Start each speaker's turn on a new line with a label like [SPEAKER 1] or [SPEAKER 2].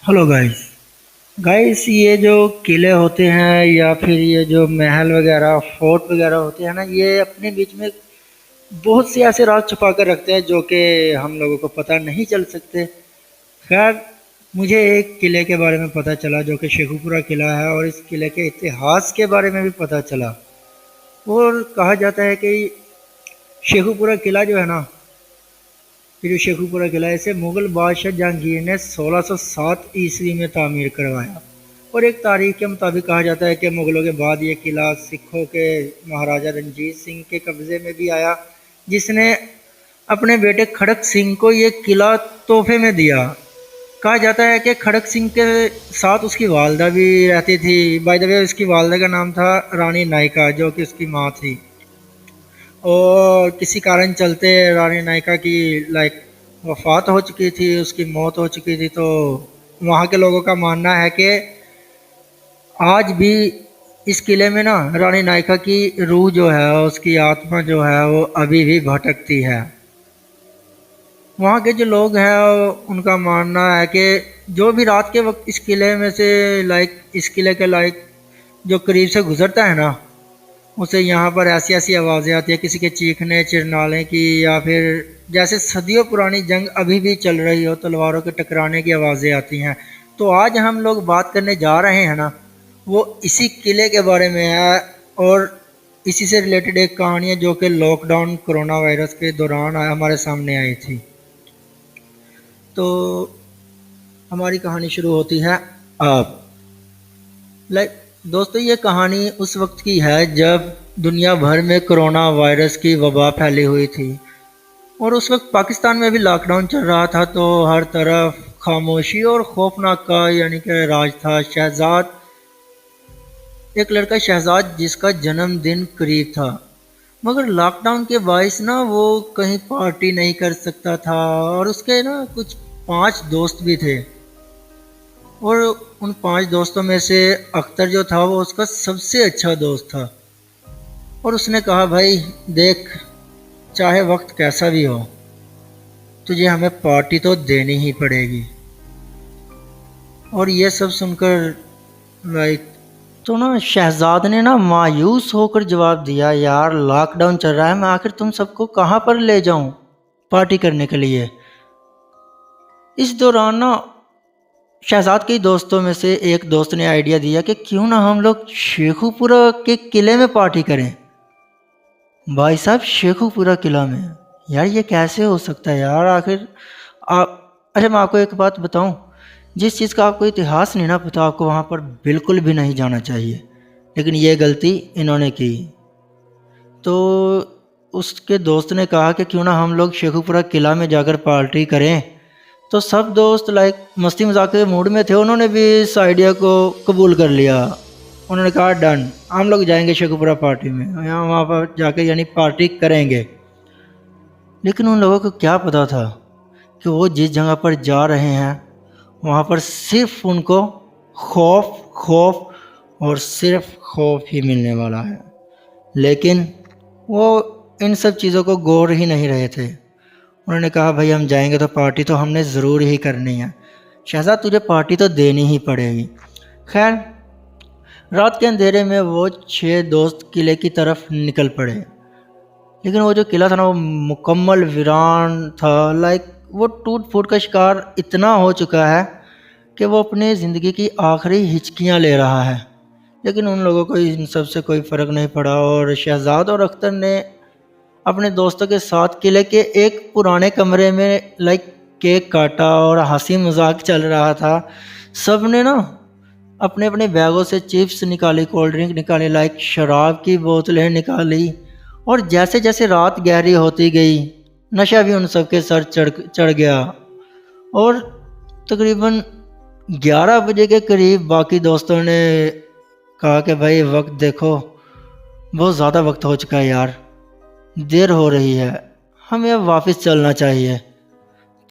[SPEAKER 1] Hello guys. ये जो किले होते हैं या फिर ये जो महल वगैरह फोर्ट वगैरह होते हैं ना, ये अपने बीच में बहुत से ऐसे राज छुपा कर रखते हैं जो कि हम लोगों को पता नहीं चल सकते। खैर, मुझे एक किले के बारे में पता चला जो कि शेखुपुरा किला है, और इस किले के इतिहास के बारे में भी पता चला। और कहा जाता है कि शेखुपुरा किला जो है ना, ये जो शेखुपुरा किला है, इसे मुगल बादशाह जहांगीर ने 1607 ईस्वी में तामीर करवाया। और एक तारीख के मुताबिक कहा जाता है कि मुगलों के बाद ये किला सिखों के महाराजा रणजीत सिंह के कब्जे में भी आया, जिसने अपने बेटे खड़क सिंह को ये किला तोहफे में दिया। कहा जाता है कि खड़क सिंह के साथ उसकी वालदा भी रहती थी। बाय द वे, उसकी वालदा का नाम था रानी नायका, जो कि उसकी माँ थी। और किसी कारण चलते रानी नायका की वफात हो चुकी थी, उसकी मौत हो चुकी थी। तो वहाँ के लोगों का मानना है कि आज भी इस किले में ना रानी नायका की रूह जो है, उसकी आत्मा जो है, वो अभी भी भटकती है। वहाँ के जो लोग हैं उनका मानना है कि जो भी रात के वक्त इस किले में से इस किले के जो करीब से गुजरता है ना, उसे यहाँ पर ऐसी ऐसी आवाज़ें आती है, किसी के चीखने चिरनाले की, या फिर जैसे सदियों पुरानी जंग अभी भी चल रही हो, तलवारों के टकराने की आवाज़ें आती हैं। तो आज हम लोग बात करने जा रहे हैं ना, वो इसी किले के बारे में है। और इसी से रिलेटेड एक कहानी है जो कि लॉकडाउन कोरोना वायरस के दौरान हमारे सामने आई थी। तो हमारी कहानी शुरू होती है अब। दोस्तों, ये कहानी उस वक्त की है जब दुनिया भर में कोरोना वायरस की वबा फैली हुई थी, और उस वक्त पाकिस्तान में भी लॉकडाउन चल रहा था। तो हर तरफ खामोशी और खौफनाक का यानी कि राज था। एक लड़का शहजाद जिसका जन्मदिन करीब था, मगर लॉकडाउन के बायस ना वो कहीं पार्टी नहीं कर सकता था। और उसके ना कुछ 5 दोस्त भी थे, और उन 5 दोस्तों में से अख्तर जो था वो उसका सबसे अच्छा दोस्त था। और उसने कहा, भाई देख, चाहे वक्त कैसा भी हो, तुझे हमें पार्टी तो देनी ही पड़ेगी। और ये सब सुनकर तो ना शहजाद ने ना मायूस होकर जवाब दिया, यार लॉकडाउन चल रहा है, मैं आखिर तुम सबको कहाँ पर ले जाऊं पार्टी करने के लिए। इस दौरान ना शहजाद के दोस्तों में से एक दोस्त ने आइडिया दिया कि क्यों ना हम लोग शेखुपुरा के किले में पार्टी करें। भाई साहब, शेखुपुरा किला में? यार ये कैसे हो सकता है यार, आखिर आप अच्छा, मैं आपको एक बात बताऊं, जिस चीज़ का आपको इतिहास नहीं ना पता, आपको वहाँ पर बिल्कुल भी नहीं जाना चाहिए। लेकिन ये गलती इन्होंने की। तो उसके दोस्त ने कहा कि क्यों ना हम लोग शेखुपुरा किला में जाकर पार्टी करें। तो सब दोस्त मस्ती मजाक के मूड में थे, उन्होंने भी इस आइडिया को कबूल कर लिया। उन्होंने कहा, डन, हम लोग जाएंगे शेखुपुरा पार्टी में, यहाँ वहाँ पर जाके यानी पार्टी करेंगे। लेकिन उन लोगों को क्या पता था कि वो जिस जगह पर जा रहे हैं वहाँ पर सिर्फ उनको खौफ खौफ और सिर्फ खौफ ही मिलने वाला है। लेकिन वो इन सब चीज़ों को गौर ही नहीं रहे थे। उन्होंने कहा, भाई हम जाएंगे तो पार्टी तो हमने ज़रूर ही करनी है, शहजाद तुझे पार्टी तो देनी ही पड़ेगी। खैर, रात के अंधेरे में वो 6 दोस्त किले की तरफ निकल पड़े। लेकिन वो जो किला था ना, वो मुकम्मल वीरान था। वो टूट फूट का शिकार इतना हो चुका है कि वो अपनी ज़िंदगी की आखिरी हिचकियाँ ले रहा है। लेकिन उन लोगों को इन सब से कोई फ़र्क नहीं पड़ा, और शहजाद और अख्तर ने अपने दोस्तों के साथ किले के एक पुराने कमरे में केक काटा और हंसी मजाक चल रहा था। सब ने ना अपने अपने बैगों से चिप्स निकाली, कोल्ड ड्रिंक निकाली, शराब की बोतलें निकाली। और जैसे जैसे रात गहरी होती गई, नशा भी उन सबके सर चढ़ गया। और तकरीबन 11 बजे के करीब बाकी दोस्तों ने कहा कि भाई वक्त देखो, बहुत ज़्यादा वक्त हो चुका है यार, देर हो रही है, हमें अब वापस चलना चाहिए।